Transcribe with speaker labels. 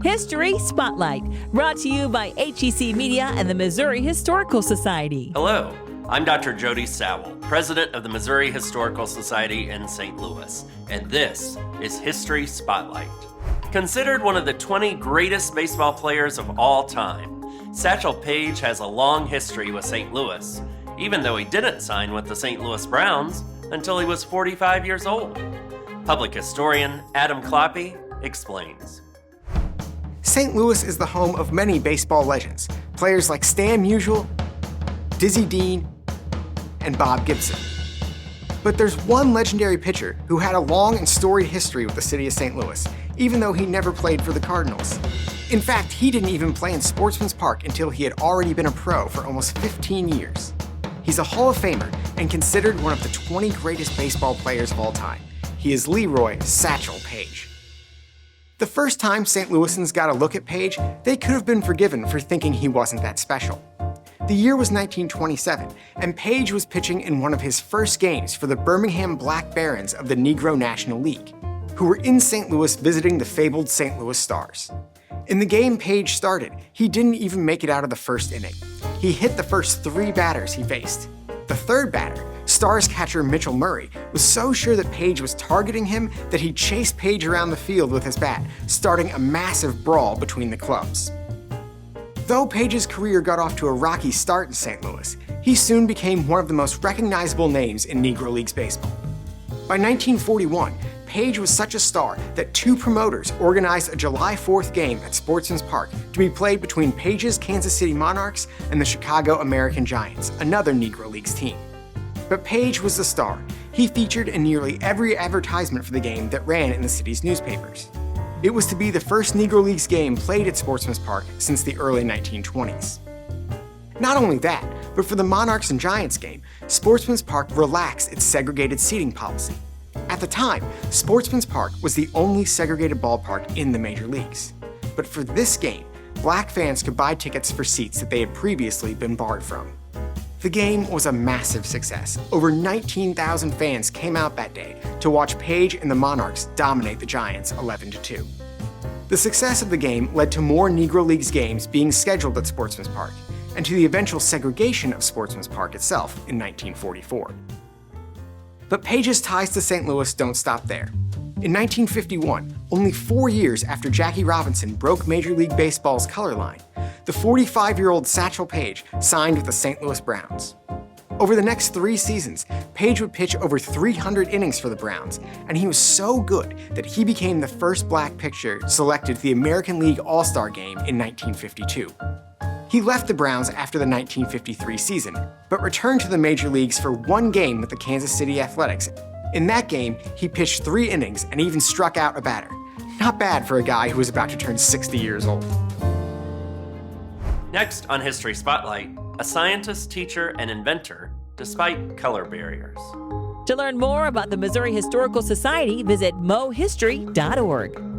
Speaker 1: History Spotlight, brought to you by HEC Media and the Missouri Historical Society.
Speaker 2: Hello, I'm Dr. Jody Sowell, President of the Missouri Historical Society in St. Louis, and this is History Spotlight. Considered one of the 20 greatest baseball players of all time, Satchel Paige has a long history with St. Louis, even though he didn't sign with the St. Louis Browns until he was 45 years old. Public historian Adam Kloppe explains.
Speaker 3: St. Louis is the home of many baseball legends, players like Stan Musial, Dizzy Dean, and Bob Gibson. But there's one legendary pitcher who had a long and storied history with the city of St. Louis, even though he never played for the Cardinals. In fact, he didn't even play in Sportsman's Park until he had already been a pro for almost 15 years. He's a Hall of Famer and considered one of the 20 greatest baseball players of all time. He is Leroy Satchel Paige. The first time St. Louisans got a look at Paige, they could have been forgiven for thinking he wasn't that special. The year was 1927, and Paige was pitching in one of his first games for the Birmingham Black Barons of the Negro National League, who were in St. Louis visiting the fabled St. Louis Stars. In the game Paige started, he didn't even make it out of the first inning. He hit the first 3 batters he faced. The third batter, Stars catcher Mitchell Murray, was so sure that Paige was targeting him that he chased Paige around the field with his bat, starting a massive brawl between the clubs. Though Paige's career got off to a rocky start in St. Louis, he soon became one of the most recognizable names in Negro Leagues baseball. By 1941, Paige was such a star that 2 promoters organized a July 4th game at Sportsman's Park to be played between Paige's Kansas City Monarchs and the Chicago American Giants, another Negro Leagues team. But Paige was the star. He featured in nearly every advertisement for the game that ran in the city's newspapers. It was to be the first Negro Leagues game played at Sportsman's Park since the early 1920s. Not only that, but for the Monarchs and Giants game, Sportsman's Park relaxed its segregated seating policy. At the time, Sportsman's Park was the only segregated ballpark in the major leagues. But for this game, black fans could buy tickets for seats that they had previously been barred from. The game was a massive success. Over 19,000 fans came out that day to watch Paige and the Monarchs dominate the Giants 11-2. The success of the game led to more Negro Leagues games being scheduled at Sportsman's Park, and to the eventual segregation of Sportsman's Park itself in 1944. But Paige's ties to St. Louis don't stop there. In 1951, only 4 years after Jackie Robinson broke Major League Baseball's color line, the 45-year-old Satchel Paige signed with the St. Louis Browns. Over the next 3 seasons, Paige would pitch over 300 innings for the Browns, and he was so good that he became the first black pitcher selected to the American League All-Star Game in 1952. He left the Browns after the 1953 season, but returned to the major leagues for 1 game with the Kansas City Athletics. In that game, he pitched 3 innings and even struck out a batter. Not bad for a guy who was about to turn 60 years old.
Speaker 2: Next on History Spotlight, a scientist, teacher, and inventor despite color barriers.
Speaker 1: To learn more about the Missouri Historical Society, visit mohistory.org.